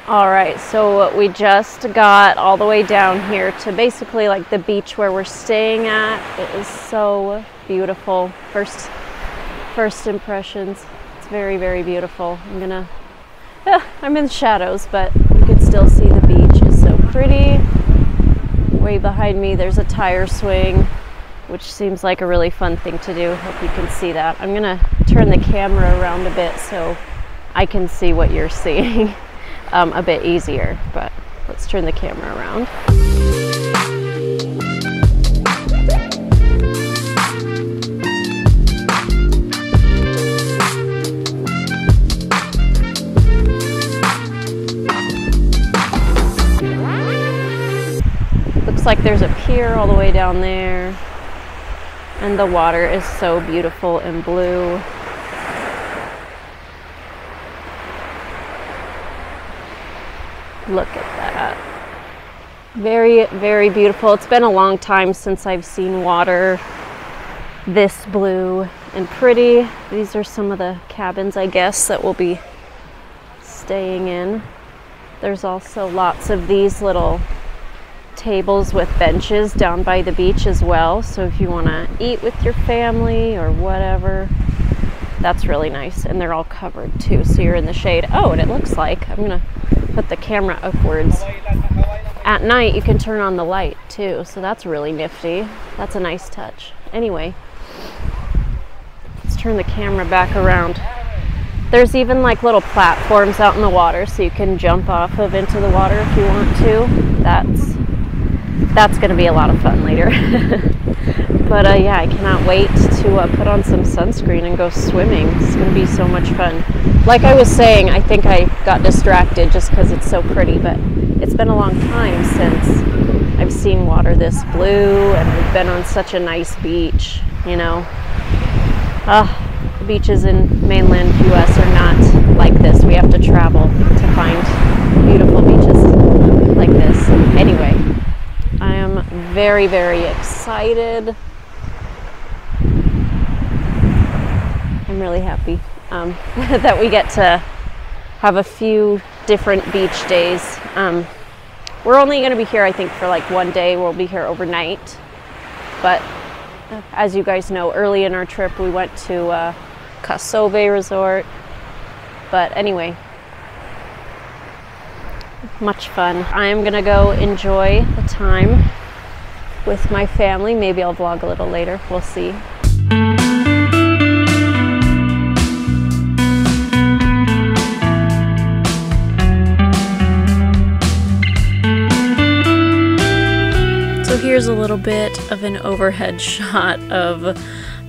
All right, so we just got all the way down here to basically like the beach where we're staying at. It is so beautiful. First impressions. It's very, very beautiful. I'm in shadows, but you can still see the beach. It's so pretty. Way behind me, there's a tire swing, which seems like a really fun thing to do. Hope you can see that. I'm gonna turn the camera around a bit so I can see what you're seeing a bit easier, but let's turn the camera around. Looks like there's a pier all the way down there, and the water is so beautiful and blue. Look at that. Very, very beautiful. It's been a long time since I've seen water this blue and pretty. These are some of the cabins, I guess, that we'll be staying in. There's also lots of these little tables with benches down by the beach as well. So if you want to eat with your family or whatever, that's really nice. And they're all covered too, so you're in the shade. Oh, and it looks like, I'm gonna put the camera upwards. At night you can turn on the light too, so that's really nifty. That's a nice touch. Anyway, let's turn the camera back around. There's even like little platforms out in the water so you can jump off of into the water if you want to. That's gonna be a lot of fun later. But yeah, I cannot wait to put on some sunscreen and go swimming. It's gonna be so much fun. Like I was saying, I think I got distracted just because it's so pretty, but it's been a long time since I've seen water this blue, and I've been on such a nice beach, you know. The beaches in mainland US are not like this. We have to travel to find beautiful beaches like this. Anyway, I am very, very excited. I'm really happy that we get to have a few different beach days. We're only going to be here, I think, for like one day. We'll be here overnight. But as you guys know, early in our trip, we went to Kasove Resort. But anyway, much fun. I'm going to go enjoy the time with my family. Maybe I'll vlog a little later. We'll see. Here's a little bit of an overhead shot of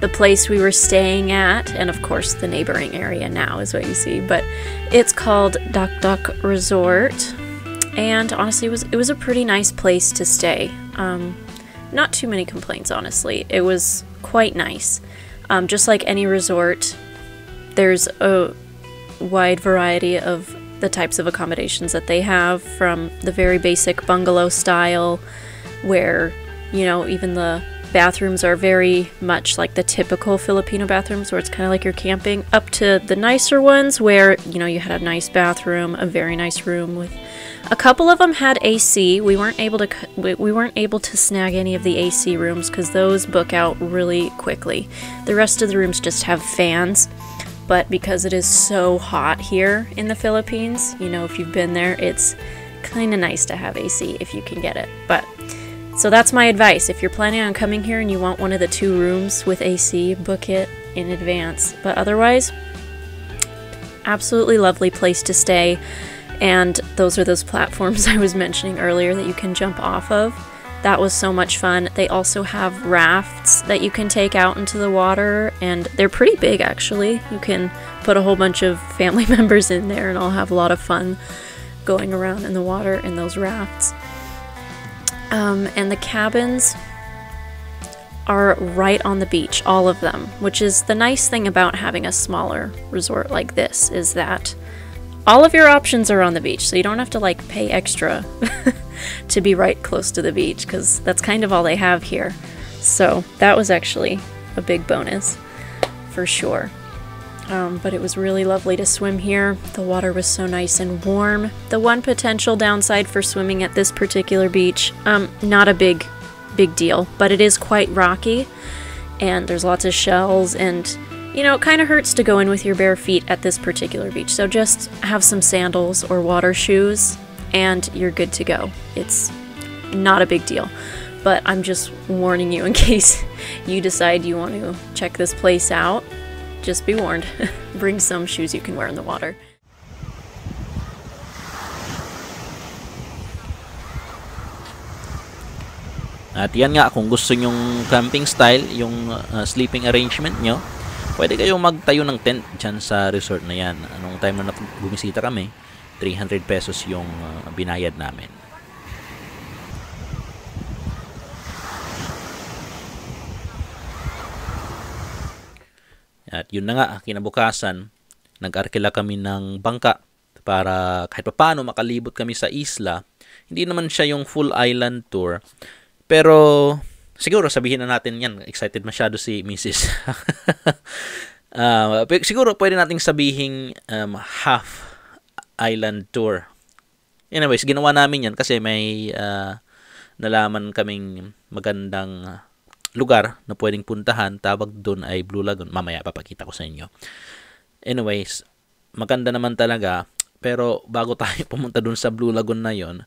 the place we were staying at, and of course the neighboring area now is what you see, but it's called Dak Dak Resort, and honestly it was a pretty nice place to stay. Not too many complaints, honestly. It was quite nice. Just like any resort, there's a wide variety of the types of accommodations that they have, from the very basic bungalow style where, you know, even the bathrooms are very much like the typical Filipino bathrooms where it's kind of like you're camping, up to the nicer ones where, you know, you had a nice bathroom, a very nice room with a couple of them had AC. We weren't able to snag any of the AC rooms because those book out really quickly. The rest of the rooms just have fans, but because it is so hot here in the Philippines, you know, if you've been there, it's kind of nice to have AC if you can get it. But so that's my advice. If you're planning on coming here and you want one of the 2 rooms with AC, book it in advance. But otherwise, absolutely lovely place to stay. And those are those platforms I was mentioning earlier that you can jump off of. That was so much fun. They also have rafts that you can take out into the water, and they're pretty big actually. You can put a whole bunch of family members in there and all have a lot of fun going around in the water in those rafts. And the cabins are right on the beach, all of them, which is the nice thing about having a smaller resort like this, is that all of your options are on the beach, so you don't have to like pay extra to be right close to the beach, because that's kind of all they have here. So that was actually a big bonus for sure. But it was really lovely to swim here. The water was so nice and warm. The one potential downside for swimming at this particular beach, not a big deal, but it is quite rocky, and there's lots of shells, and you know, it kind of hurts to go in with your bare feet at this particular beach. So just have some sandals or water shoes and you're good to go. It's not a big deal, but I'm just warning you in case you decide you want to check this place out. Just be warned. Bring some shoes you can wear in the water. At yan nga, kung gusto nyong camping style, yung sleeping arrangement nyo, pwede kayong magtayo ng tent dyan sa resort na yan. Anong time na bumisita kami, 300 pesos yung binayad namin. At yun na nga, kinabukasan, nag-arkila kami ng bangka para kahit paano makalibot kami sa isla. Hindi naman siya yung full island tour, pero siguro sabihin na natin yan, excited masyado si Mrs. Siguro pwede nating sabihin half island tour. Anyways, ginawa namin yan kasi may nalaman kaming magandang lugar na pwedeng puntahan. Tawag doon ay Blue Lagoon. Mamaya papakita ko sa inyo. Anyways, maganda naman talaga. Pero bago tayo pumunta doon sa Blue Lagoon na yon,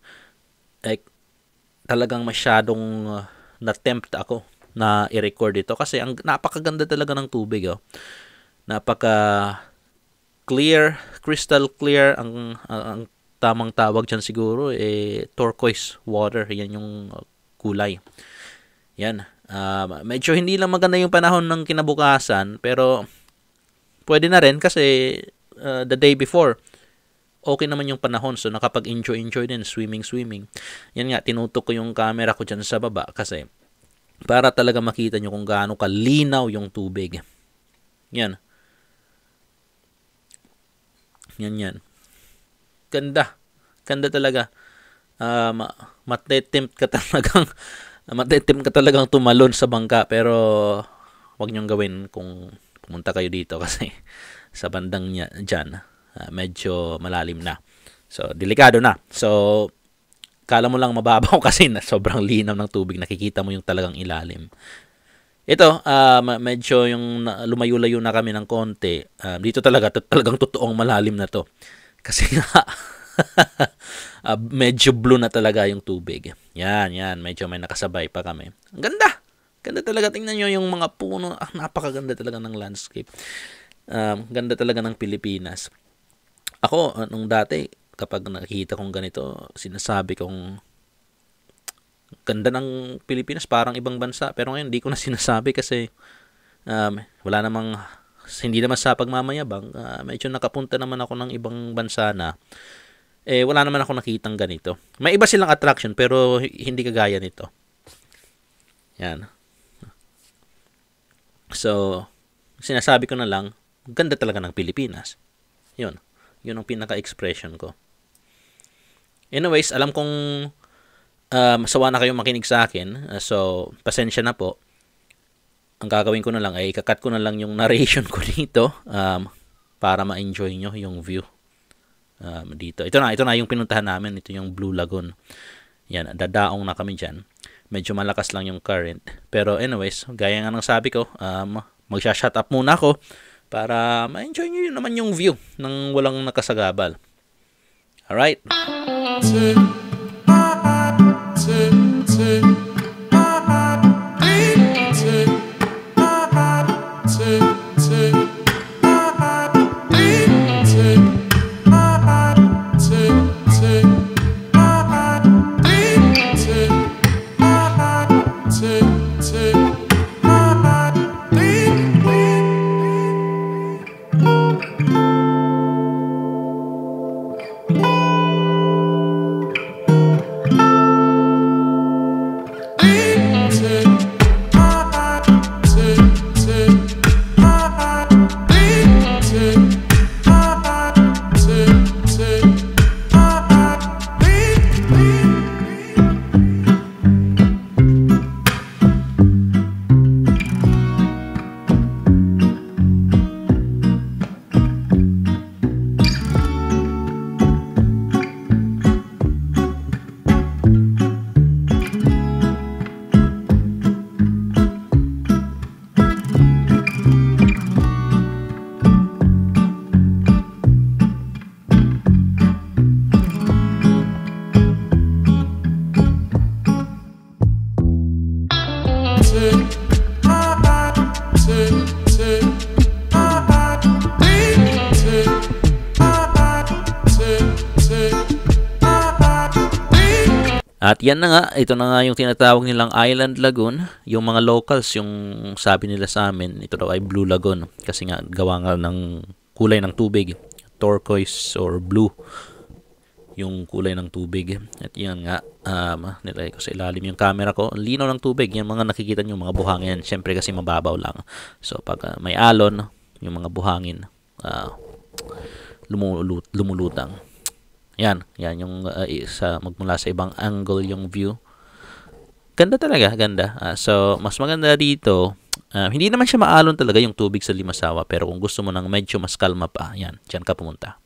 like, talagang masyadong na-tempt ako na i-record ito kasi ang napakaganda talaga ng tubig. Oh. Napaka clear, crystal clear. Ang tamang tawag dyan siguro turquoise water. Yan yung kulay. Yan. Medyo hindi lang maganda yung panahon ng kinabukasan, pero pwede na rin kasi the day before okay naman yung panahon, so nakapag-enjoy din swimming. Yan nga, tinutok ko yung camera ko dyan sa baba kasi para talaga makita nyo kung gaano kalinaw yung tubig. Yan. Ganda talaga. Matetempt ka talagang tumalon sa bangka, pero wag niyong gawin kung pumunta kayo dito kasi sa bandang dyan, medyo malalim na. So, delikado na. So, kala mo lang mababaw kasi na sobrang linaw ng tubig. Nakikita mo yung talagang ilalim. Ito, medyo yung lumayo-layo na kami ng konti. Dito talagang totoong malalim na to. Kasi nga, medyo blue na talaga yung tubig. Yan. Medyo may nakasabay pa kami. Ang ganda! Ganda talaga. Tingnan nyo yung mga puno. Napakaganda talaga ng landscape. Ganda talaga ng Pilipinas. Ako, nung dati, kapag nakikita kong ganito, sinasabi kong ganda ng Pilipinas, parang ibang bansa. Pero ngayon, hindi ko na sinasabi kasi wala namang, hindi naman sa pagmamayabang. Medyo nakapunta naman ako ng ibang bansa na wala naman ako nakitang ganito. May iba silang attraction pero hindi kagaya nito. Yan. So, sinasabi ko na lang, ganda talaga ng Pilipinas. Yun ang pinaka-expression ko. Anyways, alam kong masawa na kayong makinig sa akin. So, pasensya na po. Ang gagawin ko na lang ay ikakat ko na lang yung narration ko dito para ma-enjoy nyo yung view. Dito. Ito na yung pinuntahan namin. Ito yung Blue Lagoon. Yan, dadaong na kami dyan. Medyo malakas lang yung current. Pero anyways, gaya nga ng sabi ko, magsha-shut up muna ako para ma-enjoy nyo naman yung view ng walang nakasagabal. Alright? At yan na nga, ito na nga yung tinatawag nilang Island Lagoon. Yung mga locals, yung sabi nila sa amin, ito daw ay Blue Lagoon. Kasi nga, gawa nga ng kulay ng tubig. Turquoise or blue yung kulay ng tubig. At yan nga, nilagay ko sa ilalim yung camera ko. Ang linaw ng tubig, yung mga nakikita nyo, mga buhangin. Siyempre kasi mababaw lang. So pag may alon, yung mga buhangin, lumulutang. Yan yung magmula sa ibang angle yung view. Ganda talaga, ganda. So, mas maganda dito, hindi naman siya maalon talaga yung tubig sa Limasawa, pero kung gusto mo ng medyo mas kalma pa, yan, dyan ka pumunta.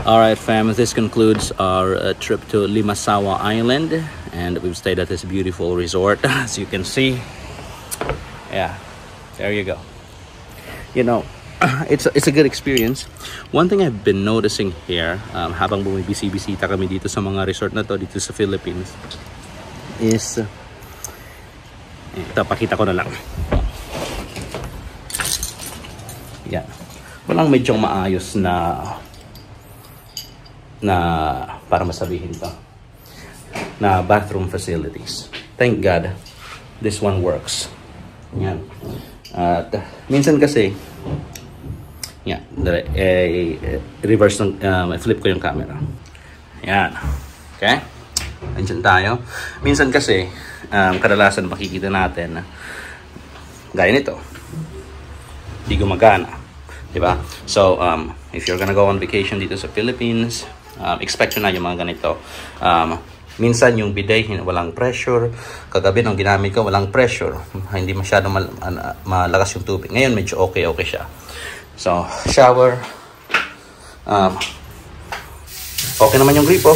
Alright fam, this concludes our trip to Limasawa Island, and we've stayed at this beautiful resort, as you can see. Yeah, there you go. You know, it's a good experience. One thing I've been noticing here, habang bumibisi-bisita kami dito sa mga resort na to dito sa Philippines, is ito, pakita ko na lang. Yan. Walang medyo maayos na para masabihin to, na bathroom facilities. Thank God, this one works. Yan. At minsan kasi, yan, reverse ng, flip ko yung camera. Yan. Okay? Andiyan tayo. Minsan kasi, kadalasan makikita natin, gaya nito, di gumagana. Diba? So, if you're gonna go on vacation dito sa Philippines, expect nyo na yung mga ganito. Minsan yung bidet, walang pressure. Kagabi nung ginamit ko, walang pressure. Hindi masyadong malakas yung tubig. Ngayon, medyo okay siya. So, shower. Okay naman yung gripo.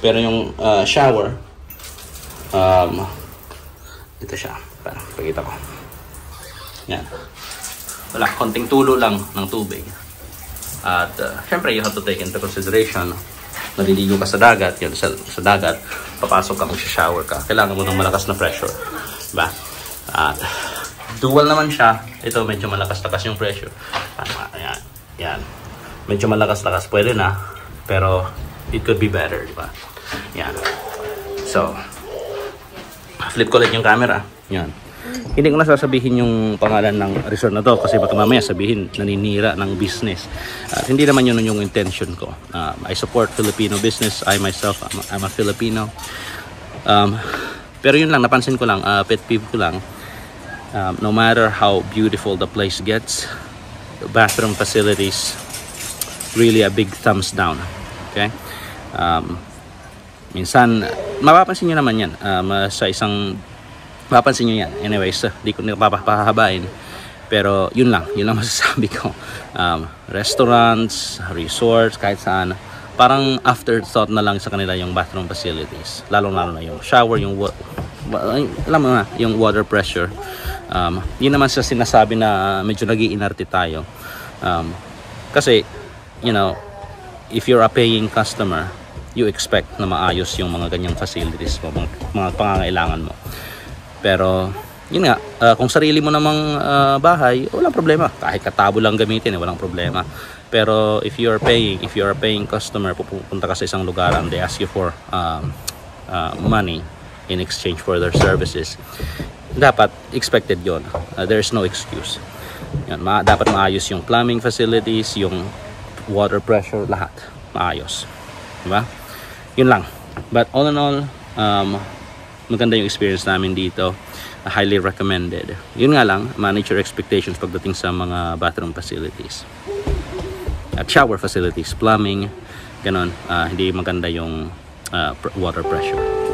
Pero yung shower, ito siya. Pakita ko. Yan. Wala, konting tulo lang ng tubig. At syempre, you have to take into consideration, naliligo ka sa dagat, yun, sa dagat, papasok ka, mag-shower ka. Kailangan mo ng malakas na pressure. Diba? At dual naman siya. Ito, medyo malakas-lakas yung pressure. Ayan. Yan. Medyo malakas-lakas. Pwede na. Pero, it could be better. Diba? Yan. So, flip ko ulit yung camera. Yan. Hindi ko na sasabihin yung pangalan ng resort na to kasi baka mamaya sabihin naninira ng business. At hindi naman yun yung intention ko. I support Filipino business. I myself, I'm a Filipino. Pero yun lang, napansin ko lang, pet peeve ko lang, no matter how beautiful the place gets, the bathroom facilities, really a big thumbs down. Okay? Minsan, mapapansin nyo naman yan sa isang papansin nyo yan. Anyways, di ko papahabain. Pero yun lang masasabi ko. Restaurants, resorts, kahit saan, parang afterthought na lang sa kanila yung bathroom facilities. Lalo-lalo na yung shower, yung alam mo na, yung water pressure. Yun naman sa sinasabi na medyo nag-iinarte tayo. Kasi, you know, if you're a paying customer, you expect na maayos yung mga ganyang facilities mo, mga pangangailangan mo. Pero, yun nga, kung sarili mo namang bahay, walang problema. Kahit katabo lang gamitin, walang problema. Pero, if you're a paying customer, pupunta ka sa isang lugar and they ask you for money in exchange for their services, dapat expected yon. There's no excuse. Yan, dapat maayos yung plumbing facilities, yung water pressure, lahat. Maayos. Diba? Yun lang. But all in all, maganda yung experience namin dito. Highly recommended. Yun nga lang, manage your expectations pagdating sa mga bathroom facilities. At shower facilities, plumbing, ganon. Hindi maganda yung water pressure.